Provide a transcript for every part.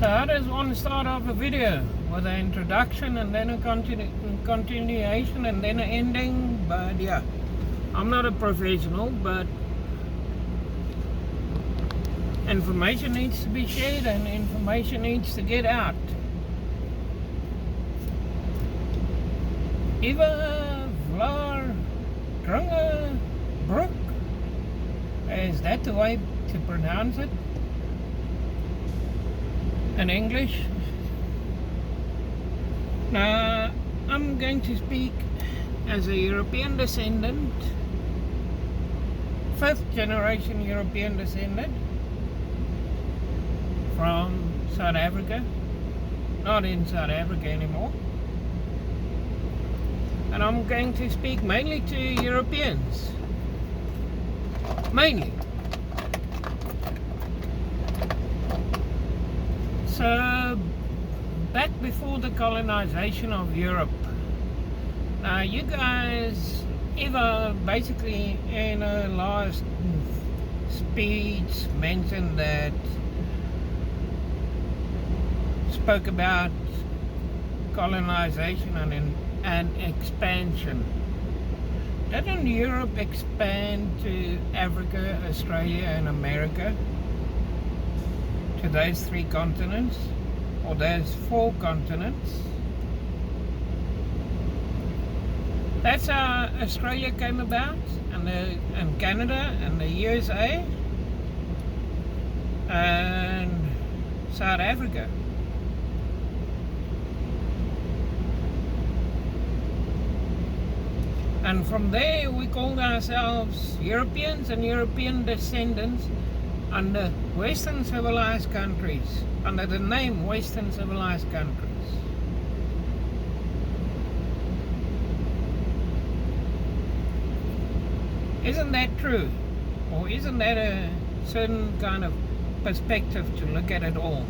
So how does one start off a video? With an introduction and then a continuation and then an ending? But yeah, I'm not a professional, but information needs to be shared and information needs to get out. Eva Vlar Drunge Brook. Is that the way to pronounce it in English? Now, I'm going to speak as a European descendant, 5th generation European descendant from South Africa, not in South Africa anymore. And I'm going to speak mainly to Europeans, mainly. So, back before the colonization of Europe. Now, you guys, Eva basically in her last speech mentioned that, spoke about colonization and expansion. Didn't Europe expand to Africa, Australia and America? To those 3 continents? Or those 4 continents? That's how Australia came about, and Canada and the USA and South Africa. And from there we called ourselves Europeans and European descendants under Western civilized countries, under the name Western civilized countries. Isn't that true? Or isn't that a certain kind of perspective to look at it all?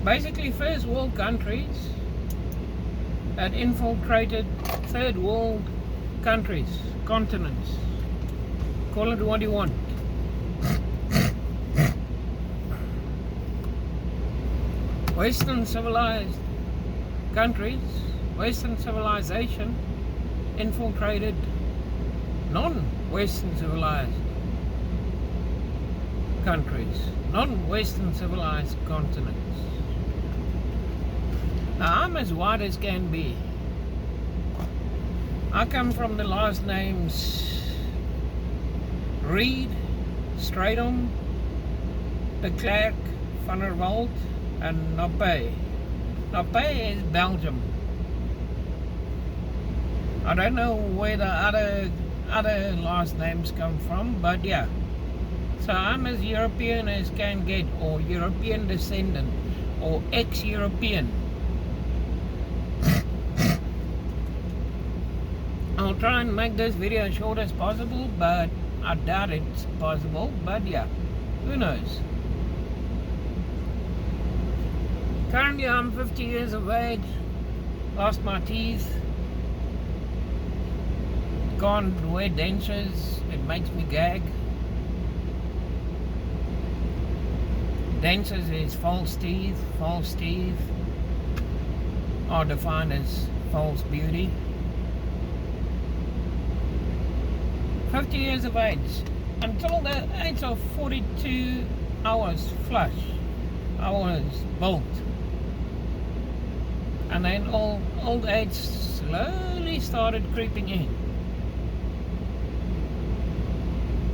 Basically, first world countries that infiltrated third world countries, continents. Call it what you want. Western civilized countries, Western civilization infiltrated non-Western civilized countries, non-Western civilized continents. Now, I'm as white as can be. I come from the last names Reed, Straydom, de Klerk, Van der Walt and Nappe. Nappe is Belgium. I don't know where the other last names come from, but yeah. So I'm as European as can get, or European descendant, or ex-European. I'll try and make this video as short as possible, but I doubt it's possible, but yeah, who knows. Currently I'm 50 years of age, lost my teeth, can't wear dentures, it makes me gag. Dentures is false teeth are defined as false beauty. 50 years of age. Until the age of 42, I was flush. I was bald. And then old age slowly started creeping in.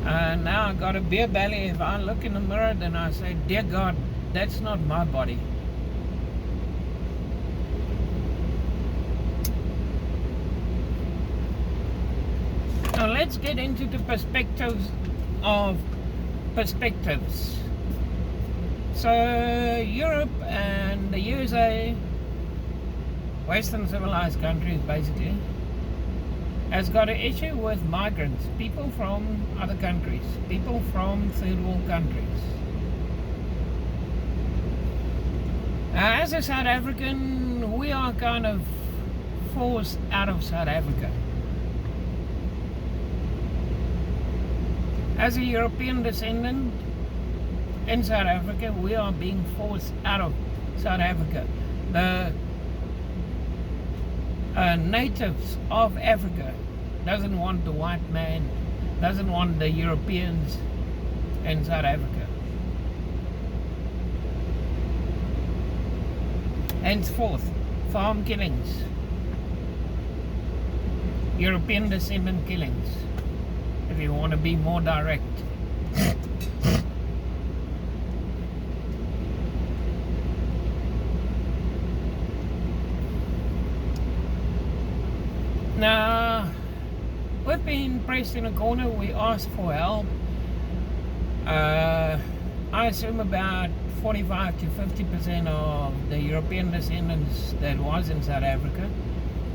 And now I got a beer belly. If I look in the mirror, then I say, dear God, that's not my body. Now let's get into the perspectives of perspectives. So Europe and the USA, Western civilized countries basically, has got an issue with migrants, people from other countries, people from third world countries. As a South African, we are kind of forced out of South Africa. As a European descendant, in South Africa. We are being forced out of South Africa. The natives of Africa doesn't want the white man, doesn't want the Europeans in South Africa. Henceforth, farm killings, European descendant killings, if you want to be more direct. Now, we've been pressed in a corner. We asked for help. I assume about 45 to 50% of the European descendants that was in South Africa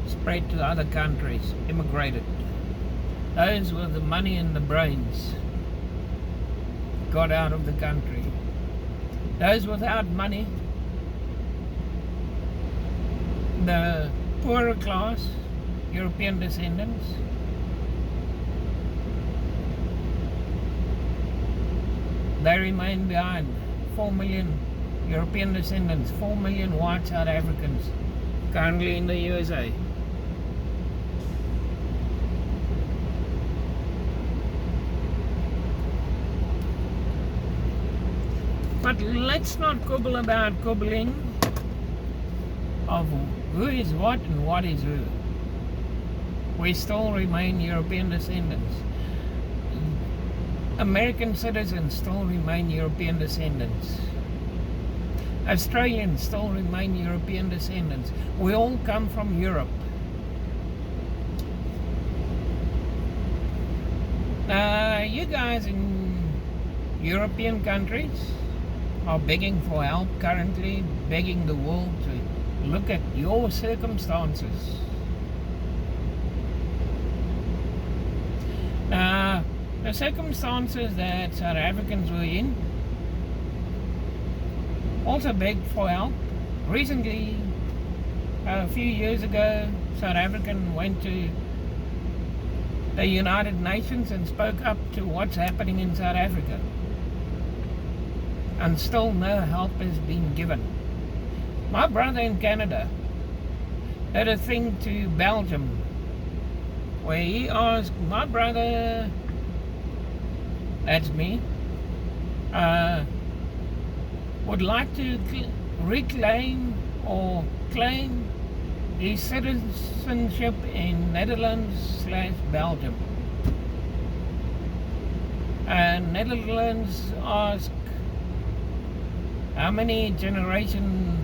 spread to other countries, immigrated. Those with the money and the brains got out of the country. Those without money, the poorer class, European descendants, they remain behind. 4 million European descendants, 4 million white South Africans currently in the USA. But let's not quibble about quibbling of who is what and what is who. We still remain European descendants. American citizens still remain European descendants. Australians still remain European descendants. We all come from Europe. You guys in European countries are begging for help currently, begging the world to look at your circumstances. The circumstances that South Africans were in also begged for help. Recently, a few years ago, South African went to the United Nations and spoke up to what's happening in South Africa. And still no help has been given. My brother in Canada did a thing to Belgium where he asked my brother, that's me, would like to reclaim or claim his citizenship in Netherlands/Belgium. And Netherlands asked how many generations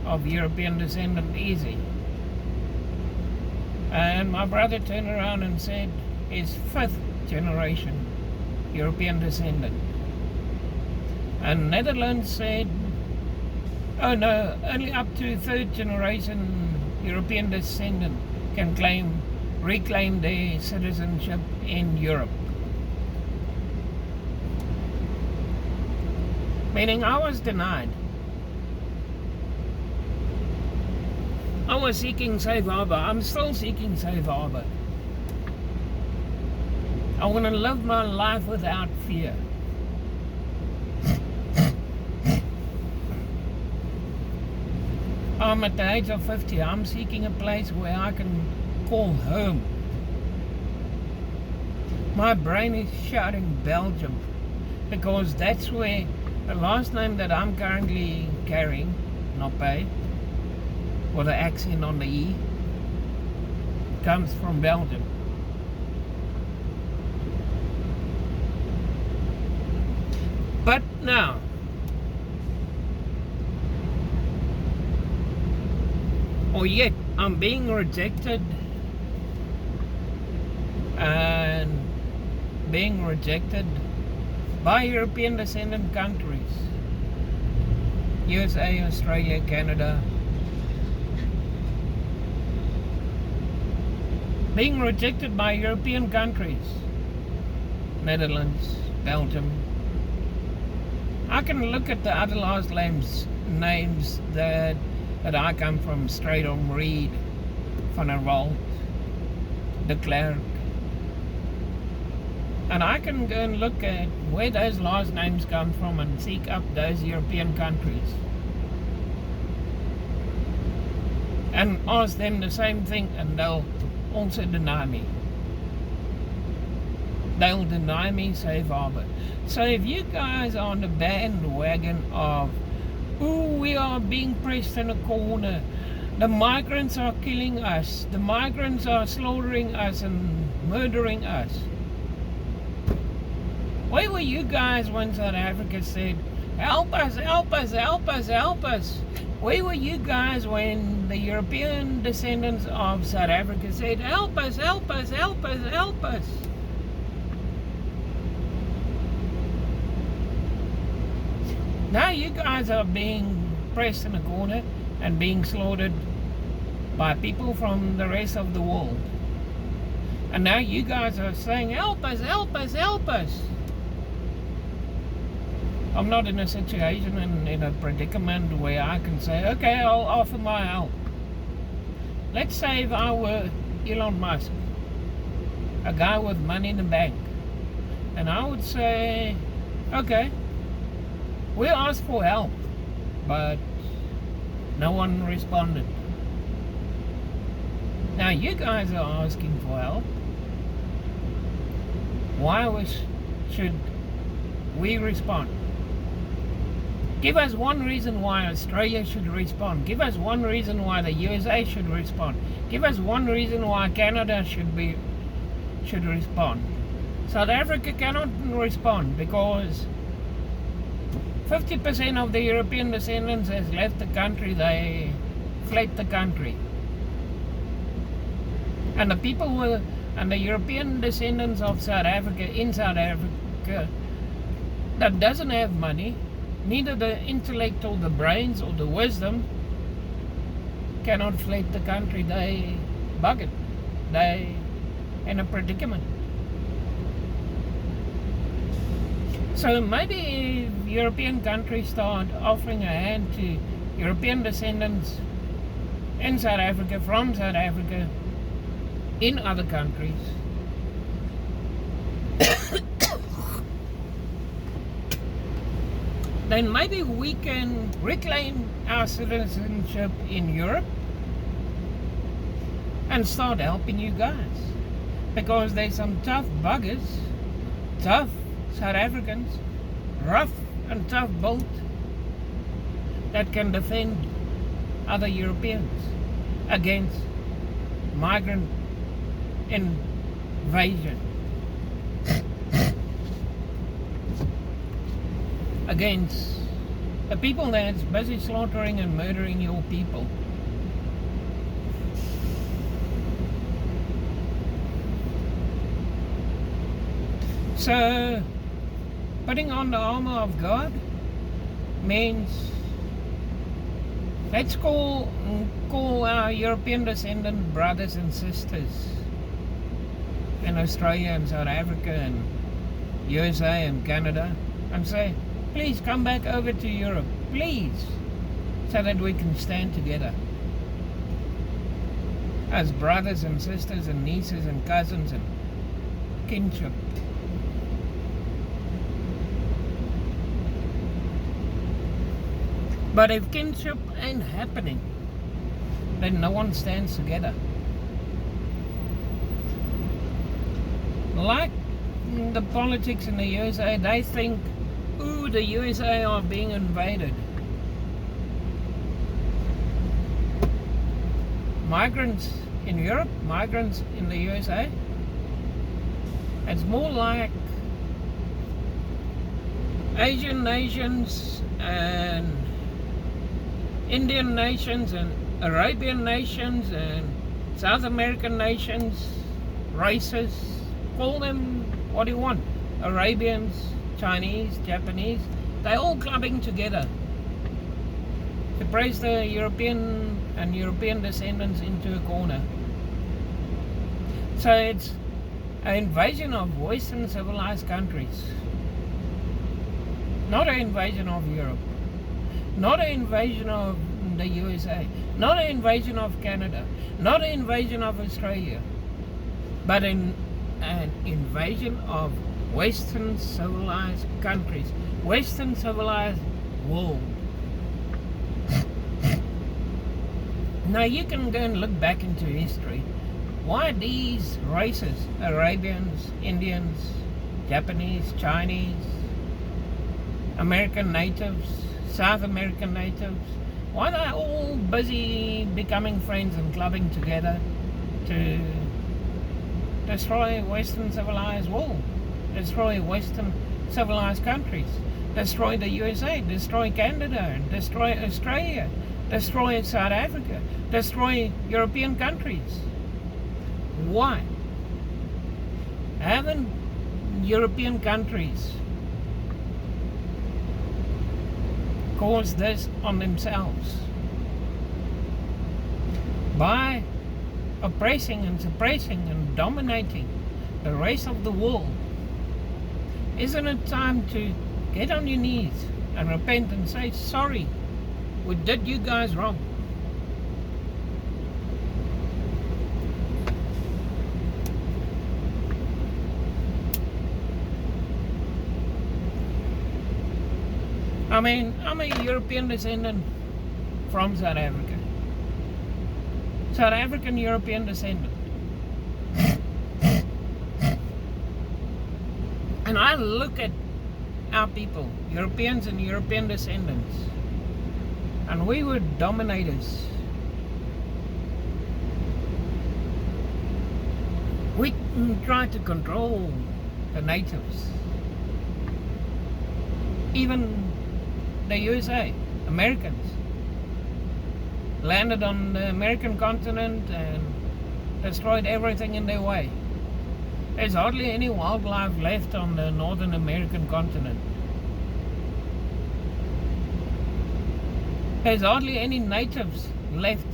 of European descendant is he? And my brother turned around and said he's 5th generation European descendant. And Netherlands said, oh no, only up to 3rd generation European descendant can reclaim their citizenship in Europe. Meaning I was denied. I was seeking safe harbor. I'm still seeking safe harbor. I want to live my life without fear. I'm at the age of 50. I'm seeking a place where I can call home. My brain is shouting Belgium because that's where the last name that I'm currently carrying, Noppe, with an accent on the E, comes from Belgium. But now, or yet I'm being rejected and being rejected by European descendant countries, USA, Australia, Canada, being rejected by European countries, Netherlands, Belgium. I can look at the other last names that I come from, Stratum, Reed, Van der Walt, de Klerk, And I can go and look at where those last names come from and seek up those European countries and ask them the same thing, and they'll also deny me. They'll deny me safe harbor. So if you guys are on the bandwagon of, ooh, we are being pressed in a corner, the migrants are killing us, the migrants are slaughtering us and murdering us. Where were you guys when South Africa said, help us, help us, help us, help us? Where were you guys when the European descendants of South Africa said, help us, help us, help us, help us? Now you guys are being pressed in a corner and being slaughtered by people from the rest of the world. And now you guys are saying, help us, help us, help us. I'm not in a situation and in a predicament where I can say, okay, I'll offer my help. Let's say if I were Elon Musk, a guy with money in the bank, and I would say, okay, we asked for help, but no one responded. Now you guys are asking for help. Why should we respond? Give us one reason why Australia should respond. Give us one reason why the USA should respond. Give us one reason why Canada should respond. South Africa cannot respond because 50% of the European descendants has left the country. They fled the country. And the people and the European descendants of South Africa in South Africa that doesn't have money, neither the intellect or the brains or the wisdom, cannot flee the country. They buggered. They in a predicament. So maybe if European countries start offering a hand to European descendants in South Africa, from South Africa, in other countries, then maybe we can reclaim our citizenship in Europe and start helping you guys. Because there's some tough buggers, tough South Africans, rough and tough built, that can defend other Europeans against migrant invasion, against the people that's busy slaughtering and murdering your people. So putting on the armor of God means let's call our European descendant brothers and sisters in Australia and South Africa and USA and Canada and say, please come back over to Europe, please, so that we can stand together as brothers and sisters and nieces and cousins and kinship. But if kinship ain't happening, then no one stands together. Like the politics in the USA, they think, ooh, the USA are being invaded. Migrants in Europe, migrants in the USA, it's more like Asian nations and Indian nations and Arabian nations and South American nations, races, call them what you want, Arabians, Chinese, Japanese, they're all clubbing together to press the European and European descendants into a corner. So it's an invasion of Western civilized countries, not an invasion of Europe, not an invasion of the USA, not an invasion of Canada, not an invasion of Australia, but an invasion of Western civilized countries, Western civilized world. Now you can go and look back into history. Why these races, Arabians, Indians, Japanese, Chinese, American natives, South American natives, why are they all busy becoming friends and clubbing together to destroy Western civilized world, destroy Western civilized countries, destroy the USA, destroy Canada, destroy Australia, destroy South Africa, destroy European countries? Why? Haven't European countries caused this on themselves by oppressing and suppressing and dominating the rest of the world? Isn't it time to get on your knees and repent and say, sorry, we did you guys wrong? I mean, I'm a European descendant from South Africa. South African European descendant. And I look at our people, Europeans and European descendants, and we were dominators. We tried to control the natives. Even the USA, Americans, landed on the American continent and destroyed everything in their way. There's hardly any wildlife left on the Northern American continent. There's hardly any natives left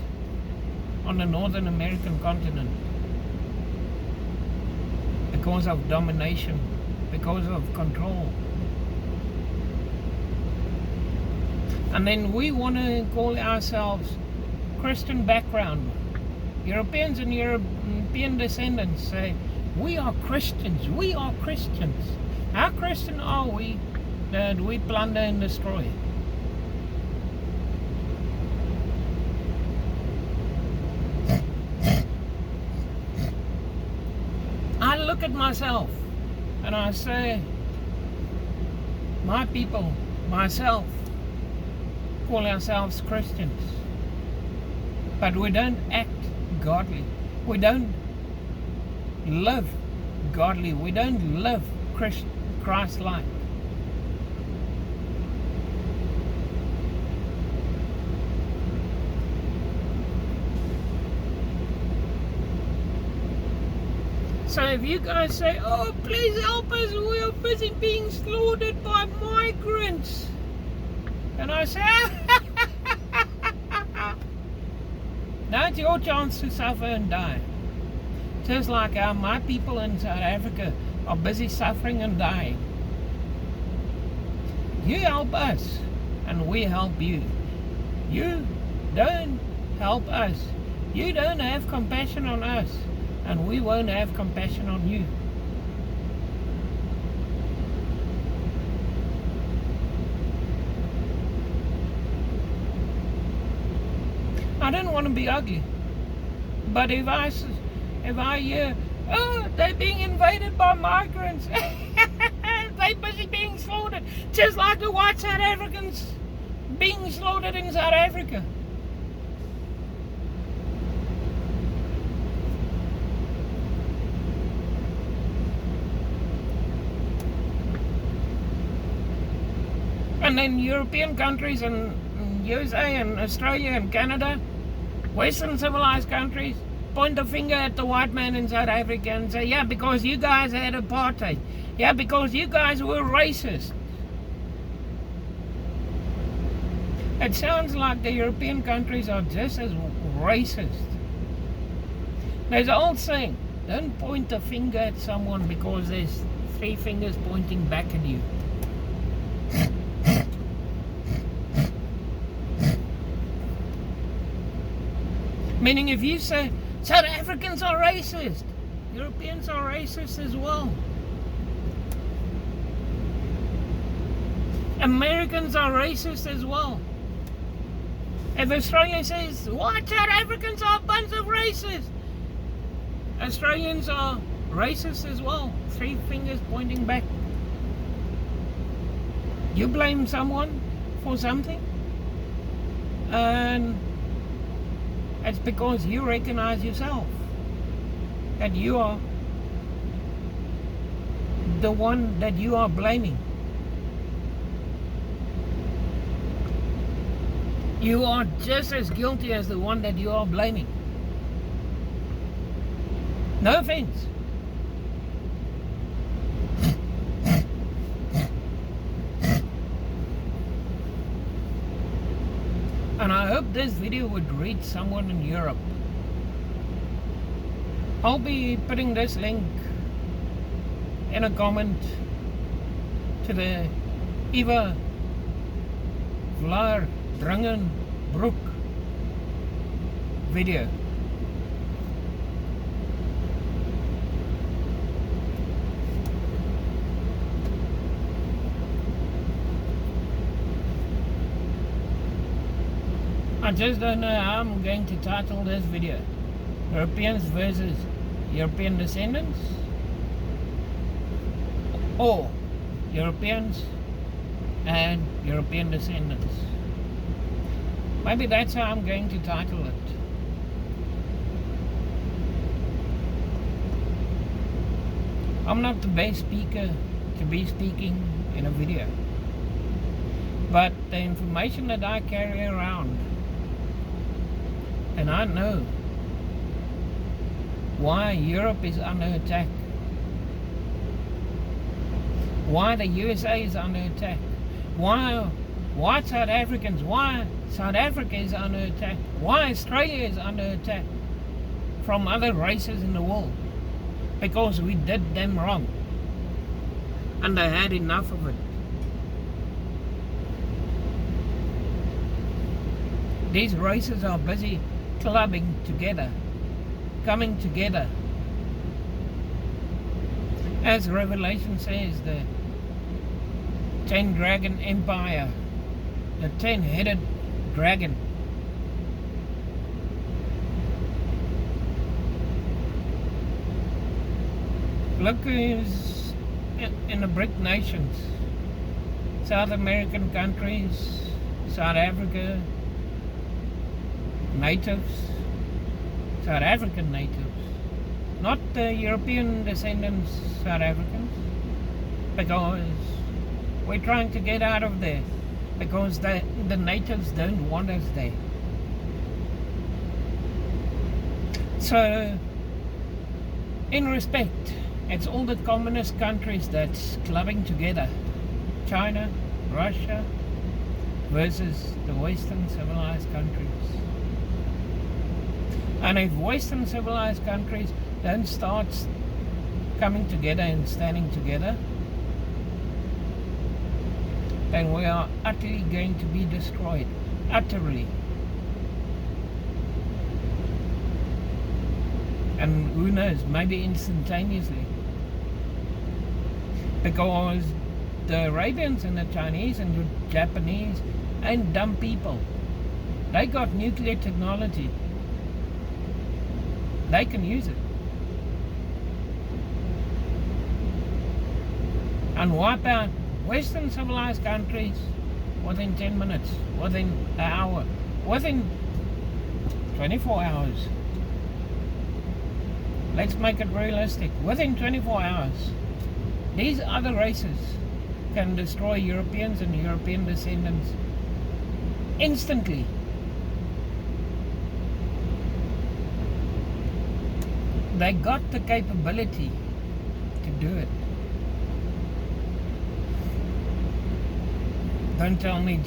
on the Northern American continent because of domination, because of control. And then we want to call ourselves Christian background. Europeans and European descendants say, we are Christians, we are Christians. How Christian are we that we plunder and destroy? I look at myself and I say, my people, myself, call ourselves Christians, but we don't act godly. We don't live godly. We don't live Christ-like. So if you guys say, oh, please help us, we are busy being slaughtered by migrants, and I say, now it's your chance to suffer and die. Just like my people in South Africa are busy suffering and dying. You help us and we help you. You don't help us. You don't have compassion on us and we won't have compassion on you. I don't want to be ugly, but if I hear, oh, they're being invaded by migrants, they're busy being slaughtered, just like the white South Africans being slaughtered in South Africa. And then European countries and USA and Australia and Canada, Western civilized countries, point the finger at the white man in South Africa and say, yeah, because you guys had apartheid. Yeah, because you guys were racist. It sounds like the European countries are just as racist. There's an old saying, don't point the finger at someone because there's three fingers pointing back at you. Meaning if you say, South Africans are racist, Europeans are racist as well. Americans are racist as well. If Australia says, what, South Africans are a bunch of racists, Australians are racist as well. 3 fingers pointing back. You blame someone for something, and it's because you recognize yourself that you are the one that you are blaming. You are just as guilty as the one that you are blaming. No offense. And I hope this video would reach someone in Europe. I'll be putting this link in a comment to the Eva Vlaar Drangenbroek video. I just don't know how I'm going to title this video. Europeans versus European descendants, or Europeans and European descendants. Maybe that's how I'm going to title it. I'm not the best speaker to be speaking in a video, but the information that I carry around, and I know why Europe is under attack, why the USA is under attack, why South Africans, why South Africa is under attack, why Australia is under attack from other races in the world, because we did them wrong and they had enough of it. These races are busy clubbing together, coming together. As Revelation says, the 10-dragon empire, the 10-headed dragon. Look who's in the BRIC nations. South American countries, South Africa, natives, South African natives, not the European descendants South Africans, because we're trying to get out of there, because the natives don't want us there. So, in respect, it's all the communist countries that's clubbing together. China, Russia versus the Western civilized countries. And if Western civilized countries don't start coming together and standing together, then we are utterly going to be destroyed. Utterly. And who knows, maybe instantaneously. Because the Arabians and the Chinese and the Japanese ain't dumb people. They got nuclear technology. They can use it and wipe out Western civilized countries within 10 minutes, within an hour, within 24 hours. Let's make it realistic. Within 24 hours, these other races can destroy Europeans and European descendants instantly. They got the capability to do it. Don't tell me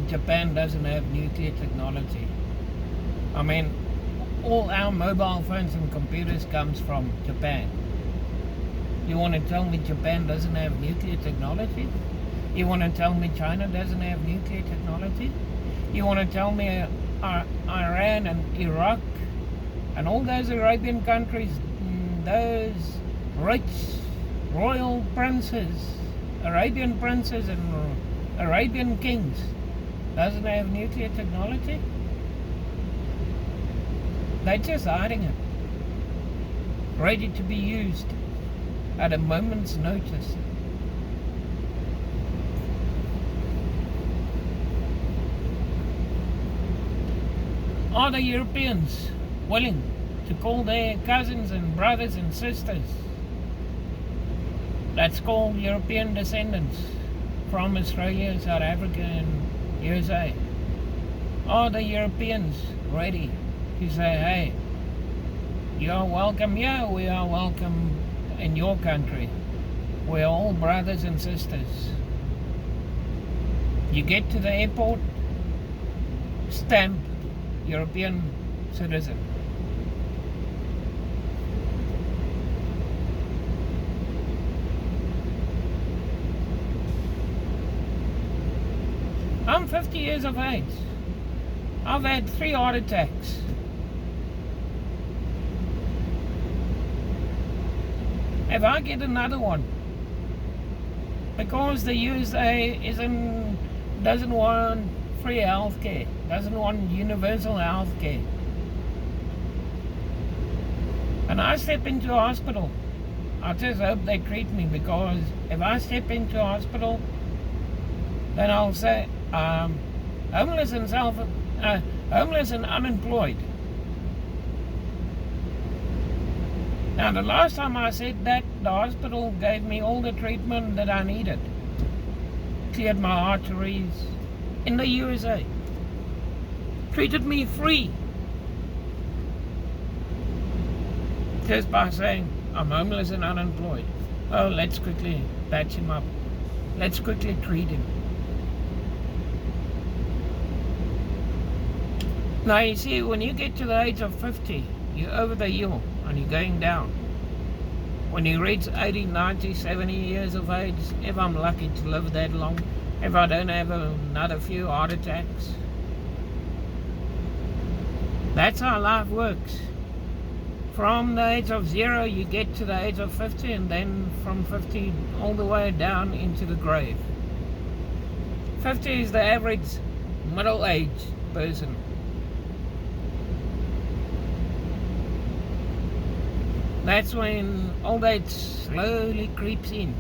Japan doesn't have nuclear technology. I mean, all our mobile phones and computers comes from Japan. You want to tell me Japan doesn't have nuclear technology? You want to tell me China doesn't have nuclear technology? You want to tell me Iran and Iraq and all those Arabian countries, those rich royal princes, Arabian princes and Arabian kings doesn't have nuclear technology? They're just hiding it, ready to be used at a moment's notice. Are the Europeans willing to call their cousins and brothers and sisters, that's called European descendants, from Australia, South Africa and USA, are the Europeans ready to say, hey, you are welcome here, we are welcome in your country, we're all brothers and sisters. You get to the airport, stamp European citizen. I'm 50 years of age. I've had 3 heart attacks. If I get another one, because the USA doesn't want free healthcare, doesn't want universal healthcare, and I step into a hospital, I just hope they treat me, because if I step into a hospital, then I'll say homeless and unemployed. Now, the last time I said that, the hospital gave me all the treatment that I needed, cleared my arteries in the USA, treated me free, just by saying I'm homeless and unemployed. Oh, let's quickly patch him up, let's quickly treat him. Now, you see, when you get to the age of 50, you're over the hill and you're going down. When you reach 80, 90, 70 years of age, if I'm lucky to live that long, if I don't have another few heart attacks, that's how life works. From the age of 0, you get to the age of 50, and then from 50 all the way down into the grave. 50 is the average middle-aged person. That's when old age slowly creeps in.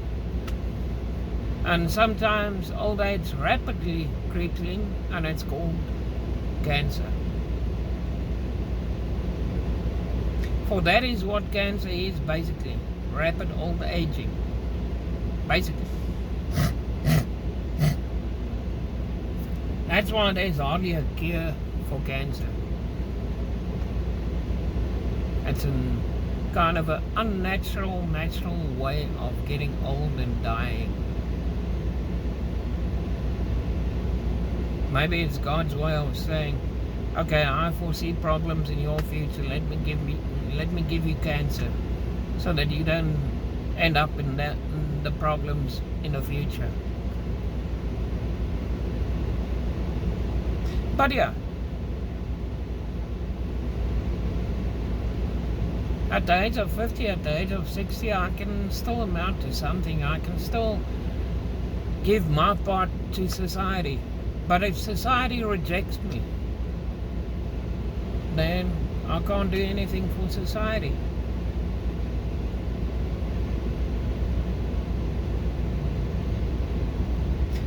And sometimes old age rapidly creeps in, and it's called cancer. For that is what cancer is, basically. Rapid old aging. Basically. That's why there's hardly a cure for cancer. It's a kind of an unnatural, natural way of getting old and dying. Maybe it's God's way of saying, okay, I foresee problems in your future, let me give you cancer, so that you don't end up in the problems in the future. But yeah, at the age of 50, at the age of 60, I can still amount to something. I can still give my part to society. But if society rejects me, then I can't do anything for society.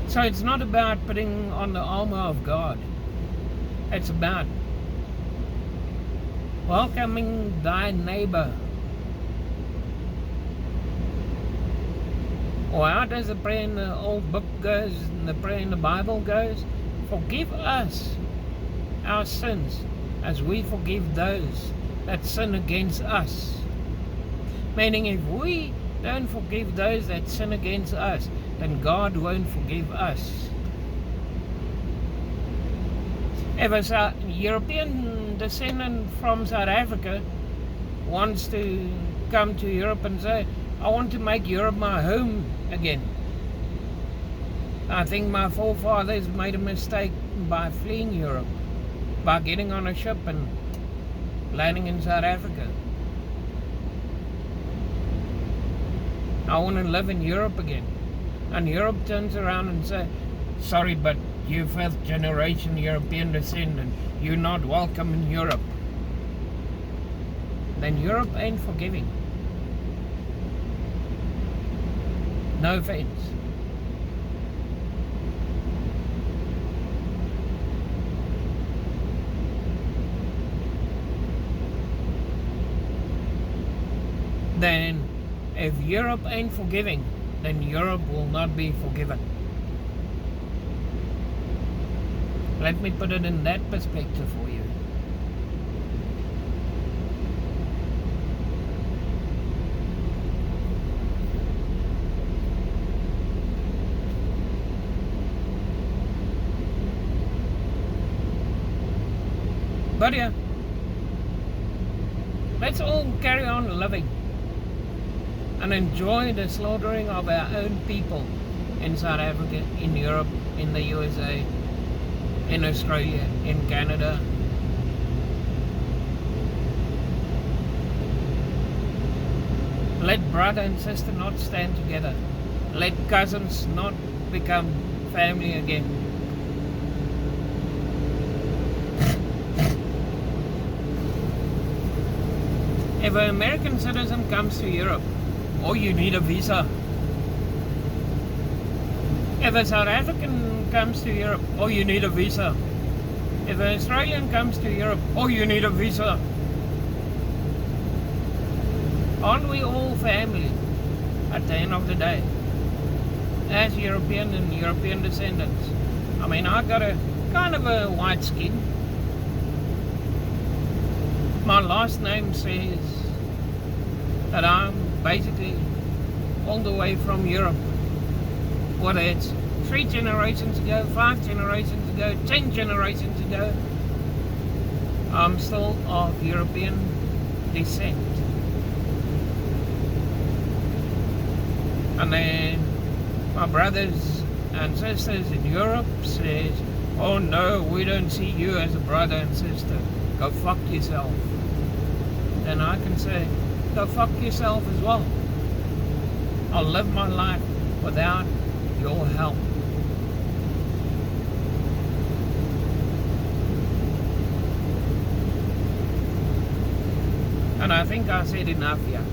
So it's not about putting on the armor of God. It's about welcoming thy neighbor. Or how does the prayer in the old book goes, and the prayer in the Bible goes? Forgive us our sins as we forgive those that sin against us. Meaning, if we don't forgive those that sin against us, then God won't forgive us. If a European descendant from South Africa wants to come to Europe and say, I want to make Europe my home again, I think my forefathers made a mistake by fleeing Europe, by getting on a ship and landing in South Africa. I want to live in Europe again. And Europe turns around and sorry, but you fifth generation European descendant, you're not welcome in Europe. Then Europe ain't forgiving. No offense. Then if Europe ain't forgiving, then Europe will not be forgiven. Let me put it in that perspective for you. But yeah, let's all carry on living and enjoy the slaughtering of our own people in South Africa, in Europe, in the USA, in Australia, in Canada. Let brother and sister not stand together. Let cousins not become family again. If an American citizen comes to Europe, oh, you need a visa. If a South African comes to Europe, oh, you need a visa. If an Australian comes to Europe, oh, you need a visa. Aren't we all family at the end of the day? As European and European descendants. I mean, I got a kind of a white skin. My last name says that I'm basically all the way from Europe. Whether it's 3 generations ago, 5 generations ago, 10 generations ago, I'm still of European descent. And then my brothers and sisters in Europe says, oh no, we don't see you as a brother and sister. Go fuck yourself. Then I can say, go fuck yourself as well. I'll live my life without your help. And I think I said enough here.